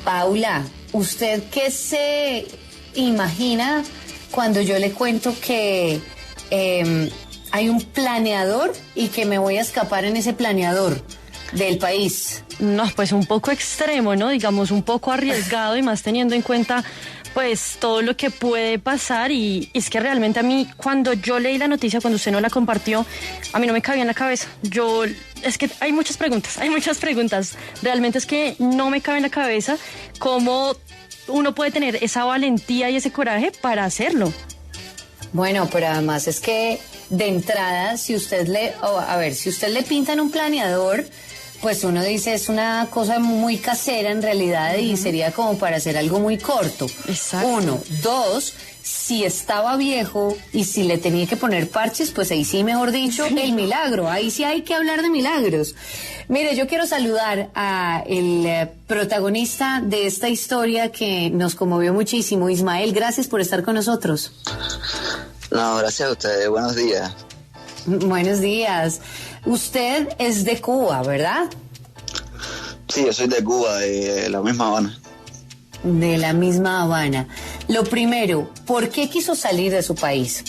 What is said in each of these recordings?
Paula, ¿usted qué se imagina cuando yo le cuento que hay un planeador y que me voy a escapar en ese planeador del país? No, pues un poco extremo, ¿no? Digamos, un poco arriesgado y más teniendo en cuenta, pues, todo lo que puede pasar. Y es que realmente a mí, cuando yo leí la noticia, cuando usted no la compartió, a mí no me cabía en la cabeza. Es que hay muchas preguntas. Realmente es que no me cabe en la cabeza cómo uno puede tener esa valentía y ese coraje para hacerlo. Bueno, pero además es que de entrada, si usted le pintan un planeador, pues uno dice es una cosa muy casera en realidad y sería como para hacer algo muy corto. Exacto. 1, 2, si estaba viejo y si le tenía que poner parches, pues ahí sí, mejor dicho, el milagro. Ahí sí hay que hablar de milagros. Mire, yo quiero saludar a el protagonista de esta historia que nos conmovió muchísimo. Ismael, gracias por estar con nosotros. No, gracias a ustedes. Buenos días. Buenos días. Usted es de Cuba, ¿verdad? Sí, yo soy de Cuba, de la misma Habana. De la misma Habana. Lo primero, ¿por qué quiso salir de su país?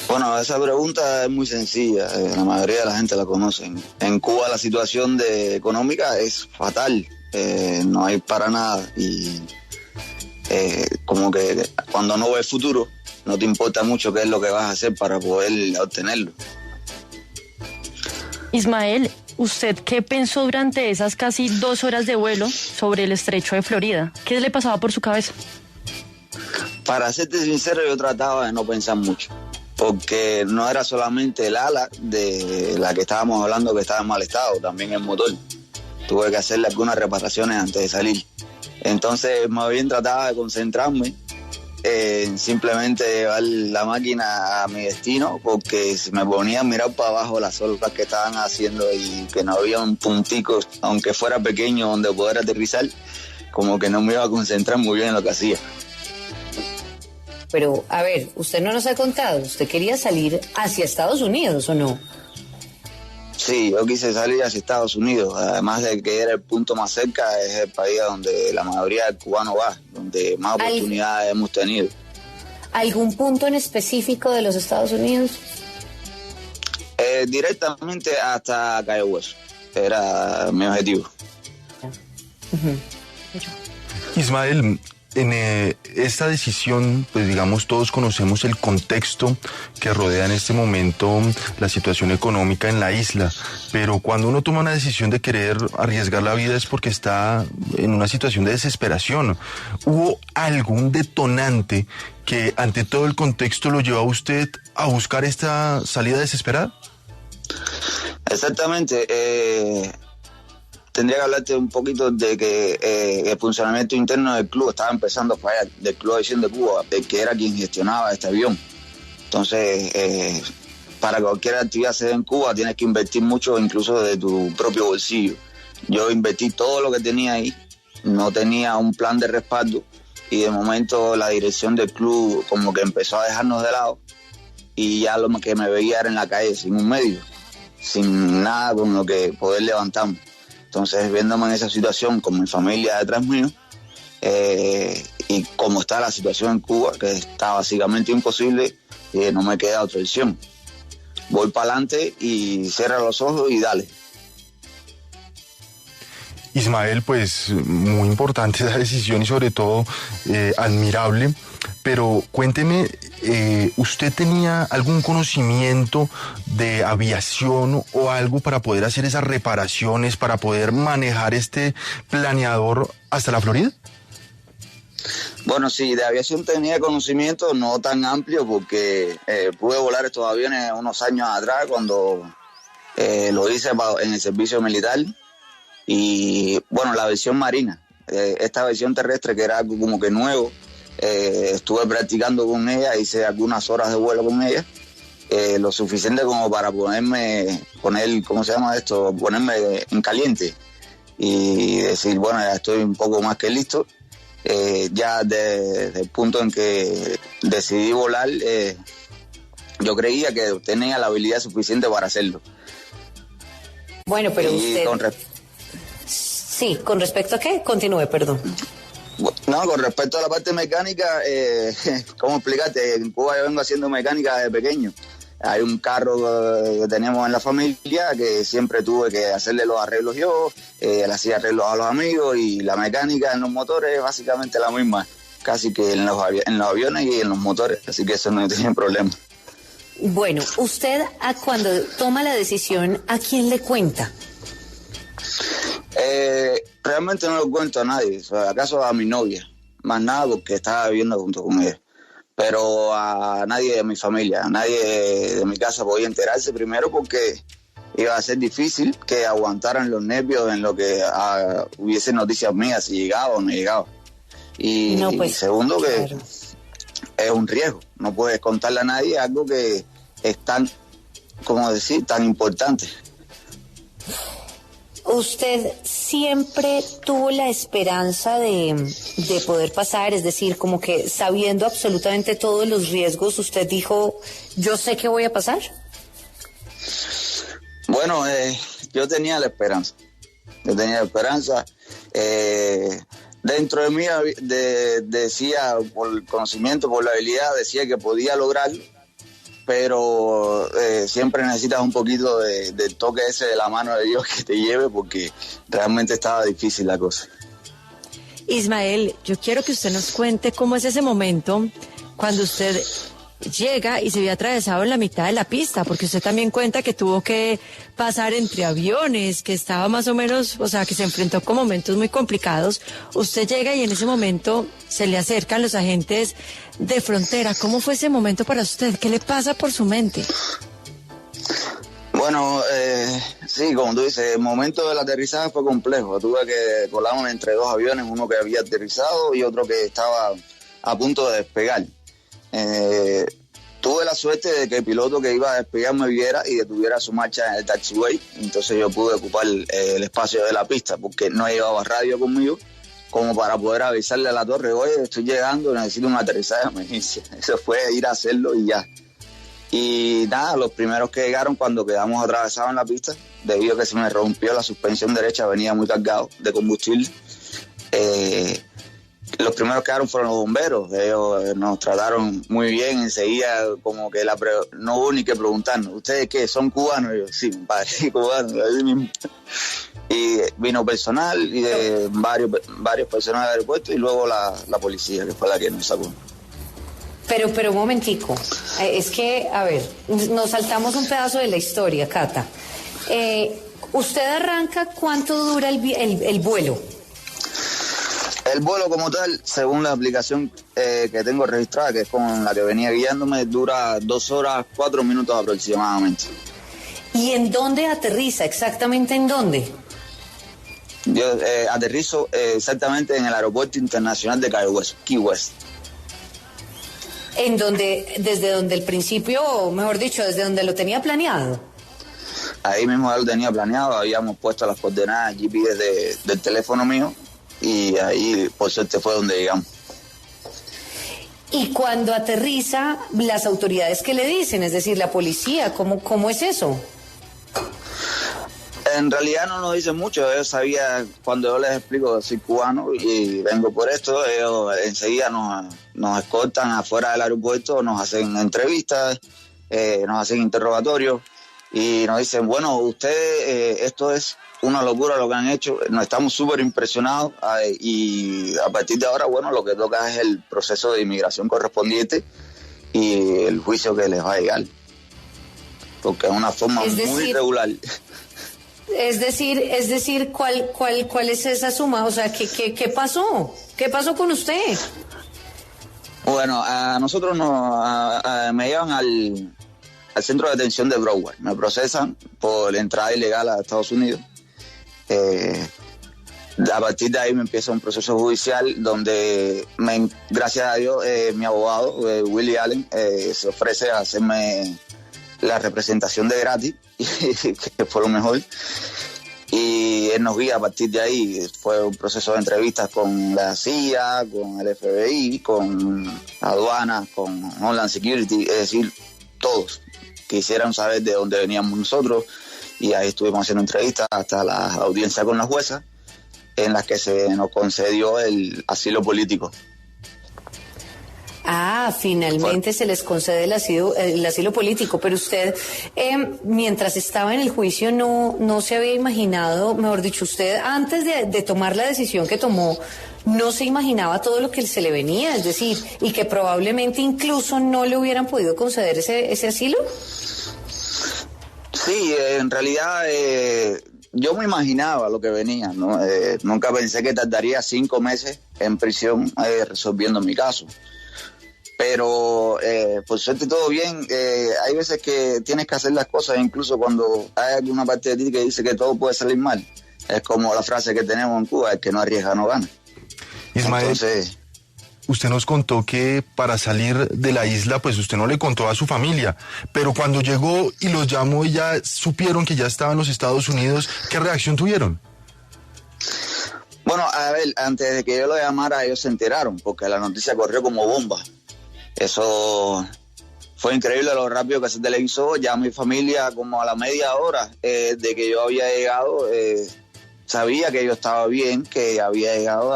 Bueno, esa pregunta es muy sencilla. La mayoría de la gente la conoce. En Cuba la situación económica es fatal. No hay para nada. Y como que cuando no ves futuro, no te importa mucho qué es lo que vas a hacer para poder obtenerlo. Ismael, ¿usted qué pensó durante esas casi 2 horas de vuelo sobre el estrecho de Florida? ¿Qué le pasaba por su cabeza? Para serte sincero, yo trataba de no pensar mucho, porque no era solamente el ala de la que estábamos hablando que estaba en mal estado, también el motor. Tuve que hacerle algunas reparaciones antes de salir. Entonces, más bien trataba de concentrarme en simplemente llevar la máquina a mi destino, porque si me ponía a mirar para abajo las olas que estaban haciendo y que no había un puntico, aunque fuera pequeño, donde poder aterrizar, como que no me iba a concentrar muy bien en lo que hacía. Pero, a ver, usted no nos ha contado, ¿usted quería salir hacia Estados Unidos o no? Sí, yo quise salir hacia Estados Unidos, además de que era el punto más cerca, es el país donde la mayoría del cubano va, donde más oportunidades hemos tenido. ¿Algún punto en específico de los Estados Unidos? Directamente hasta Cayo Hueso, era mi objetivo. Ismael, en esta decisión, pues digamos, todos conocemos el contexto que rodea en este momento la situación económica en la isla, pero cuando uno toma una decisión de querer arriesgar la vida es porque está en una situación de desesperación. ¿Hubo algún detonante que ante todo el contexto lo llevó a usted a buscar esta salida desesperada? Exactamente. Tendría que hablarte un poquito de que el funcionamiento interno del club estaba empezando a fallar, del Club de Aviación de Cuba, el que era quien gestionaba este avión. Entonces, para que cualquier actividad se dé en Cuba tienes que invertir mucho, incluso de tu propio bolsillo. Yo invertí todo lo que tenía ahí, no tenía un plan de respaldo y de momento la dirección del club como que empezó a dejarnos de lado y ya lo que me veía era en la calle sin un medio, sin nada con lo que poder levantarme. Entonces, viéndome en esa situación con mi familia detrás mío y como está la situación en Cuba, que está básicamente imposible, no me queda otra opción. Voy para adelante y cierra los ojos y dale. Ismael, pues muy importante esa decisión y sobre todo admirable, pero cuénteme, ¿usted tenía algún conocimiento de aviación o algo para poder hacer esas reparaciones, para poder manejar este planeador hasta la Florida? Bueno, sí, de aviación tenía conocimiento, no tan amplio, porque pude volar estos aviones unos años atrás cuando lo hice en el servicio militar. Y bueno, la versión marina, esta versión terrestre que era algo como que nuevo, estuve practicando con ella, hice algunas horas de vuelo con ella, lo suficiente como para ponerme en caliente y decir, bueno, ya estoy un poco más que listo. Ya desde el punto en que decidí volar, yo creía que tenía la habilidad suficiente para hacerlo. Bueno, pero y usted... Sí, ¿con respecto a qué? Continúe, perdón. No, con respecto a la parte mecánica, ¿cómo explicarte? En Cuba yo vengo haciendo mecánica desde pequeño. Hay un carro que tenemos en la familia que siempre tuve que hacerle los arreglos yo, le hacía arreglos a los amigos, y la mecánica en los motores es básicamente la misma, casi que en los aviones y en los motores, así que eso no tiene problema. Bueno, usted cuando toma la decisión, ¿a quién le cuenta? Realmente no lo cuento a nadie, o sea, acaso a mi novia, más nada porque estaba viviendo junto con ella. Pero a nadie de mi familia, a nadie de mi casa podía enterarse, primero porque iba a ser difícil que aguantaran los nervios en lo que hubiese noticias mías, si llegaba o no llegaba. Y, no, pues, y segundo, claro, que es un riesgo, no puedes contarle a nadie algo que es tan, ¿cómo decir?, tan importante. ¿Usted siempre tuvo la esperanza de poder pasar? Es decir, como que sabiendo absolutamente todos los riesgos, usted dijo, yo sé que voy a pasar. Bueno, yo tenía la esperanza. Dentro de mí decía, por el conocimiento, por la habilidad, decía que podía lograrlo. Pero siempre necesitas un poquito del toque ese de la mano de Dios que te lleve, porque realmente estaba difícil la cosa. Ismael, yo quiero que usted nos cuente cómo es ese momento cuando usted llega y se ve atravesado en la mitad de la pista, porque usted también cuenta que tuvo que pasar entre aviones, que estaba más o menos, o sea, que se enfrentó con momentos muy complicados. Usted llega y en ese momento se le acercan los agentes de frontera. ¿Cómo fue ese momento para usted? ¿Qué le pasa por su mente? Bueno, sí, como tú dices, el momento del aterrizaje fue complejo. Tuve que colarme entre dos aviones, uno que había aterrizado y otro que estaba a punto de despegar. Tuve la suerte de que el piloto que iba a despegar me viera y detuviera su marcha en el taxiway, entonces yo pude ocupar el espacio de la pista porque no llevaba radio conmigo como para poder avisarle a la torre, oye, estoy llegando, necesito un aterrizaje de emergencia. Eso fue ir a hacerlo y ya. Y nada, los primeros que llegaron cuando quedamos atravesados en la pista, debido a que se me rompió la suspensión derecha, venía muy cargado de combustible, los primeros que quedaron fueron los bomberos. Ellos nos trataron muy bien enseguida, como que no hubo ni que preguntarnos, ¿ustedes qué? ¿Son cubanos? Y yo, sí, padre, cubano, así mismo. Y vino personal y de varios personal del aeropuerto y luego la policía, que fue la que nos sacó. Pero un momentico, es que, a ver, nos saltamos un pedazo de la historia, Cata. ¿Usted arranca cuánto dura el vuelo? El vuelo como tal, según la aplicación que tengo registrada, que es con la que venía guiándome, dura 2 horas 4 minutos aproximadamente. ¿Y en dónde aterriza? ¿Exactamente en dónde? Yo aterrizo exactamente en el Aeropuerto Internacional de Key West. Desde donde el principio, mejor dicho, desde donde lo tenía planeado. Ahí mismo ya lo tenía planeado, habíamos puesto las coordenadas GPS del teléfono mío y ahí por suerte fue donde llegamos. Y cuando aterriza, las autoridades, ¿qué le dicen? Es decir, la policía, ¿cómo es eso? En realidad no nos dicen mucho. Ellos sabían, cuando yo les explico que soy cubano y vengo por esto, ellos enseguida nos escoltan afuera del aeropuerto, nos hacen entrevistas, nos hacen interrogatorios y nos dicen, bueno, ustedes, esto es una locura lo que han hecho, nos estamos súper impresionados y a partir de ahora, bueno, lo que toca es el proceso de inmigración correspondiente y el juicio que les va a llegar, porque es una forma muy irregular. Es decir, ¿cuál es esa suma? O sea, ¿qué pasó? ¿Qué pasó con usted? Bueno, a nosotros me llevan al centro de detención de Broward, me procesan por entrada ilegal a Estados Unidos. A partir de ahí me empieza un proceso judicial donde, gracias a Dios, mi abogado, Willie Allen, se ofrece a hacerme la representación de gratis, que fue lo mejor, y él nos guía a partir de ahí. Fue un proceso de entrevistas con la CIA, con el FBI, con aduanas, con Homeland Security, es decir, todos quisieran saber de dónde veníamos nosotros, y ahí estuvimos haciendo entrevistas hasta la audiencia con la jueza. en las que se nos concedió el asilo político. Ah, finalmente se les concede el asilo político, pero usted, mientras estaba en el juicio, no se había imaginado, mejor dicho, usted antes de tomar la decisión que tomó, no se imaginaba todo lo que se le venía, es decir, y que probablemente incluso no le hubieran podido conceder ese asilo. Sí, en realidad yo me imaginaba lo que venía, ¿no? Nunca pensé que tardaría 5 meses en prisión resolviendo mi caso. Pero por suerte todo bien. Hay veces que tienes que hacer las cosas, incluso cuando hay alguna parte de ti que dice que todo puede salir mal. Es como la frase que tenemos en Cuba: el que no arriesga no gana. Ismael, entonces, usted nos contó que para salir de la isla, pues usted no le contó a su familia, pero cuando llegó y los llamó y ya supieron que ya estaba en los Estados Unidos, ¿qué reacción tuvieron? Bueno, a ver, antes de que yo lo llamara, ellos se enteraron, porque la noticia corrió como bomba. Eso fue increíble lo rápido que se televisó. Ya mi familia, como a la media hora de que yo había llegado, sabía que yo estaba bien, que había llegado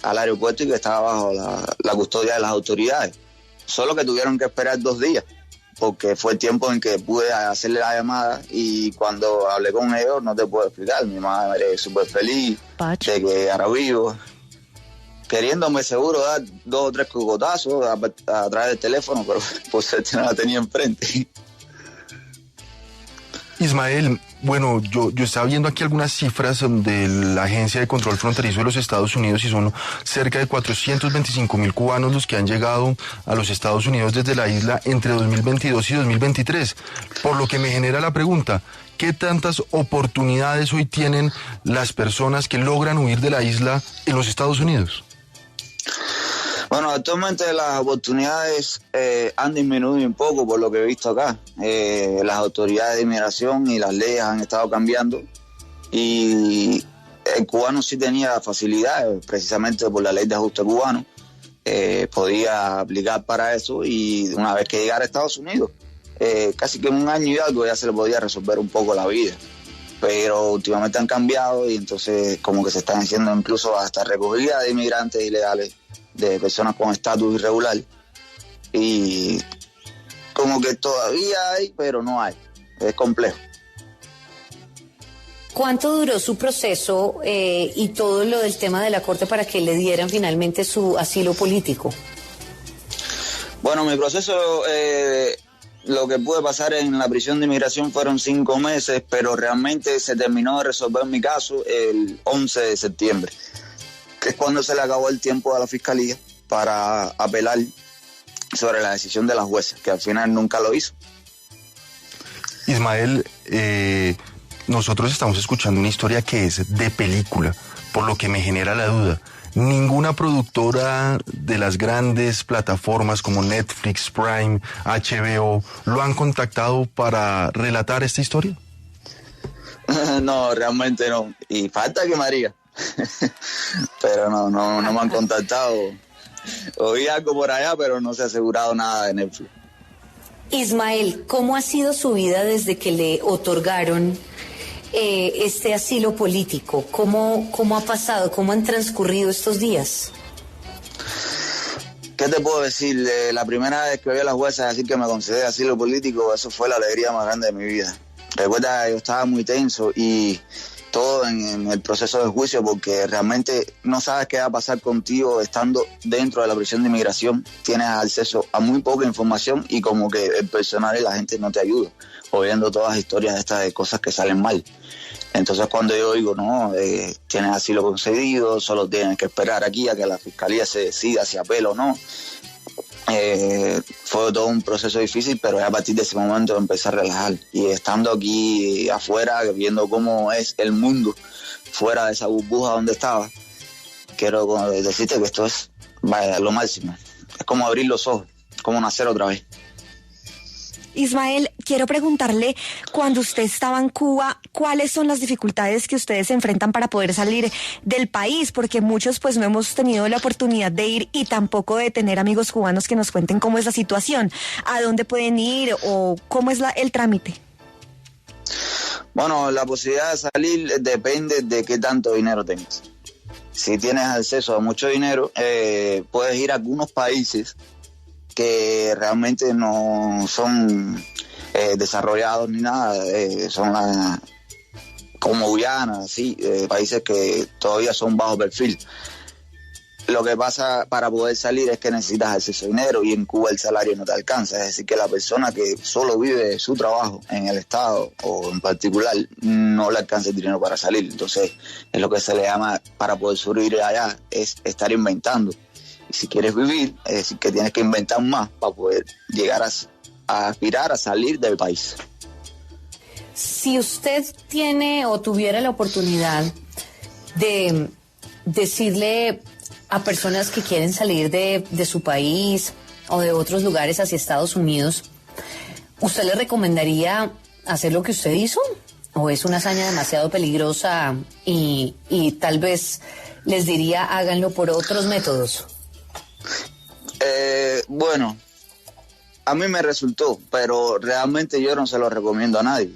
al aeropuerto y que estaba bajo la custodia de las autoridades. Solo que tuvieron que esperar 2 días, porque fue el tiempo en que pude hacerle la llamada, y cuando hablé con ellos, no te puedo explicar, mi madre súper feliz de que era vivo, queriéndome seguro dar 2 o 3 cocotazos a través del teléfono, pero por suerte no la tenía enfrente. Ismael, bueno, yo estaba viendo aquí algunas cifras de la Agencia de Control Fronterizo de los Estados Unidos, y son cerca de 425,000 cubanos los que han llegado a los Estados Unidos desde la isla entre 2022 y 2023, por lo que me genera la pregunta: ¿qué tantas oportunidades hoy tienen las personas que logran huir de la isla en los Estados Unidos? Bueno, actualmente las oportunidades han disminuido un poco por lo que he visto acá. Las autoridades de inmigración y las leyes han estado cambiando, y el cubano sí tenía facilidades, precisamente por la ley de ajuste cubano. Podía aplicar para eso, y una vez que llegara a Estados Unidos, casi que en 1 año y algo ya se le podía resolver un poco la vida. Pero últimamente han cambiado, y entonces como que se están haciendo incluso hasta recogida de inmigrantes ilegales, de personas con estatus irregular, y como que todavía hay, pero no hay. Es complejo. ¿Cuánto duró su proceso y todo lo del tema de la corte para que le dieran finalmente su asilo político? Bueno, mi proceso, lo que pude pasar en la prisión de inmigración fueron 5 meses, pero realmente se terminó de resolver mi caso el 11 de septiembre, que es cuando se le acabó el tiempo a la fiscalía para apelar sobre la decisión de la jueza, que al final nunca lo hizo. Ismael, nosotros estamos escuchando una historia que es de película, por lo que me genera la duda. ¿Ninguna productora de las grandes plataformas como Netflix, Prime, HBO lo han contactado para relatar esta historia? No, realmente no. Y falta que María. Pero no me han contactado. Oí algo por allá, pero no se ha asegurado nada de Netflix. Ismael, ¿cómo ha sido su vida desde que le otorgaron este asilo político? ¿Cómo ha pasado? ¿Cómo han transcurrido estos días? ¿Qué te puedo decir? La primera vez que oí a la jueza decir que me concedía asilo político, eso fue la alegría más grande de mi vida. Recuerda, yo estaba muy tenso y todo en el proceso de juicio, porque realmente no sabes qué va a pasar contigo estando dentro de la prisión de inmigración. Tienes acceso a muy poca información, y como que el personal y la gente no te ayuda, oyendo todas las historias estas de cosas que salen mal. Entonces cuando yo digo, no, tienes asilo concedido, solo tienes que esperar aquí a que la fiscalía se decida si apela o no. Fue todo un proceso difícil, pero a partir de ese momento empecé a relajar, y estando aquí afuera, viendo cómo es el mundo fuera de esa burbuja donde estaba, quiero decirte que esto es lo máximo. Es como abrir los ojos, como nacer otra vez. Ismael, quiero preguntarle, cuando usted estaba en Cuba, ¿cuáles son las dificultades que ustedes enfrentan para poder salir del país? Porque muchos pues no hemos tenido la oportunidad de ir, y tampoco de tener amigos cubanos que nos cuenten cómo es la situación, a dónde pueden ir o cómo es el trámite. Bueno, la posibilidad de salir depende de qué tanto dinero tengas. Si tienes acceso a mucho dinero, puedes ir a algunos países que realmente no son desarrollados ni nada, son como Guyana, así, países que todavía son bajo perfil. Lo que pasa para poder salir es que necesitas acceso a dinero y en Cuba el salario no te alcanza. Es decir, que la persona que solo vive de su trabajo en el Estado o en particular no le alcanza el dinero para salir. Entonces, es lo que se le llama, para poder sobrevivir allá, es estar inventando. Y si quieres vivir, es decir, que tienes que inventar más para poder llegar a aspirar a salir del país. Si usted tiene o tuviera la oportunidad de decirle a personas que quieren salir de su país o de otros lugares hacia Estados Unidos, ¿usted les recomendaría hacer lo que usted hizo? ¿O es una hazaña demasiado peligrosa y tal vez les diría háganlo por otros métodos? Bueno, a mí me resultó, pero realmente yo no se lo recomiendo a nadie.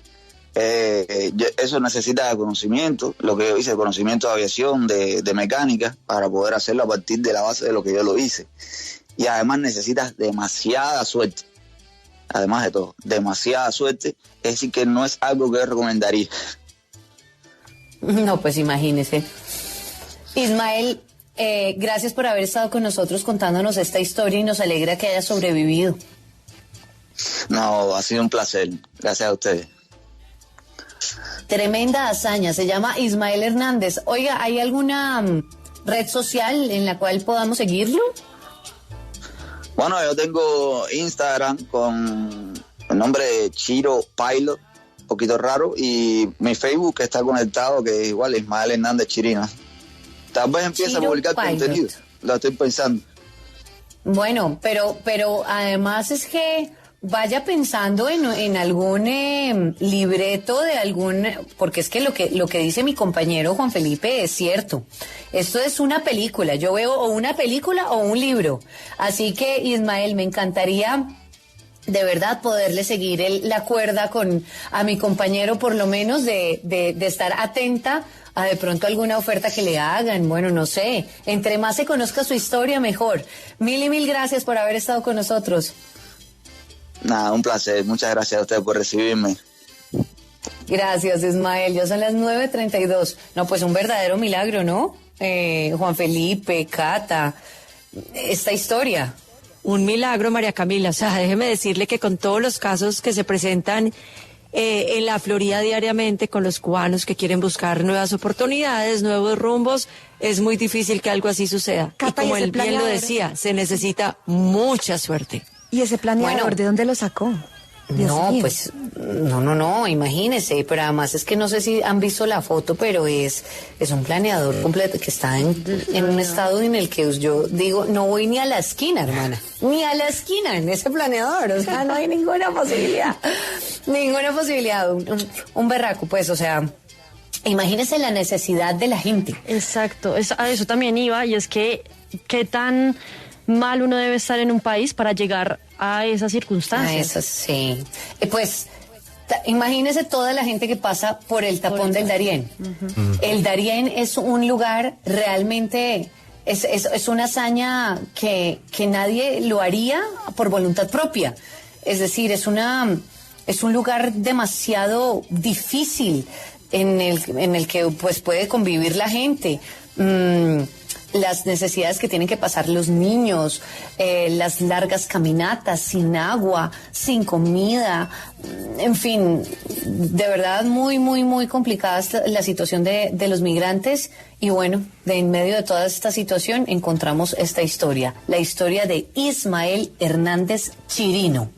Eso necesita de conocimiento, lo que yo hice, conocimiento de aviación, de mecánica, para poder hacerlo a partir de la base de lo que yo lo hice. Y además necesitas demasiada suerte, además de todo, demasiada suerte, es decir que no es algo que yo recomendaría. No, pues imagínese. Ismael, gracias por haber estado con nosotros contándonos esta historia y nos alegra que haya sobrevivido. No, ha sido un placer, gracias a ustedes. Tremenda hazaña, se llama Ismael Hernández. Oiga, ¿hay alguna red social en la cual podamos seguirlo? Bueno, yo tengo Instagram con el nombre de Chiro Pilot, un poquito raro, y mi Facebook que está conectado, que es igual, Ismael Hernández Chirino. Tal vez empiece a publicar contenido, lo estoy pensando. Bueno, pero además es que vaya pensando en algún libreto de algún, porque es que lo que dice mi compañero Juan Felipe es cierto. Esto es una película, yo veo o una película o un libro. Así que, Ismael, me encantaría de verdad poderle seguir la cuerda a mi compañero, por lo menos de estar atenta a de pronto alguna oferta que le hagan. Bueno, no sé, entre más se conozca su historia, mejor. Mil y mil gracias por haber estado con nosotros. Nada, un placer. Muchas gracias a ustedes por recibirme. Gracias, Ismael. Ya son las 9:32. No, pues un verdadero milagro, ¿no? Juan Felipe, Cata, esta historia. Un milagro, María Camila. O sea, déjeme decirle que con todos los casos que se presentan en la Florida diariamente con los cubanos que quieren buscar nuevas oportunidades, nuevos rumbos, es muy difícil que algo así suceda. Cata, y como ¿y ese él bien lo planeador? decía, se necesita mucha suerte. ¿Y ese planeador Bueno. de dónde lo sacó? Dios No, mío. pues, no, imagínese, pero además es que no sé si han visto la foto, pero es un planeador completo que está en un estado en el que yo digo, no voy ni a la esquina, hermana, ni a la esquina en ese planeador, o sea, no hay ninguna posibilidad, un berraco, pues, o sea, imagínese la necesidad de la gente. Exacto, a eso también iba, y es que qué tan mal uno debe estar en un país para llegar a esas circunstancias. Eso sí. Pues imagínese toda la gente que pasa por el tapón del Darién. El Darién es un lugar realmente, es una hazaña que nadie lo haría por voluntad propia. Es decir, es un lugar demasiado difícil en el que pues puede convivir la gente. Las necesidades que tienen que pasar los niños, las largas caminatas sin agua, sin comida, en fin, de verdad muy, muy, muy complicada la situación de los migrantes. Y bueno, en medio de toda esta situación encontramos esta historia, la historia de Ismael Hernández Chirino.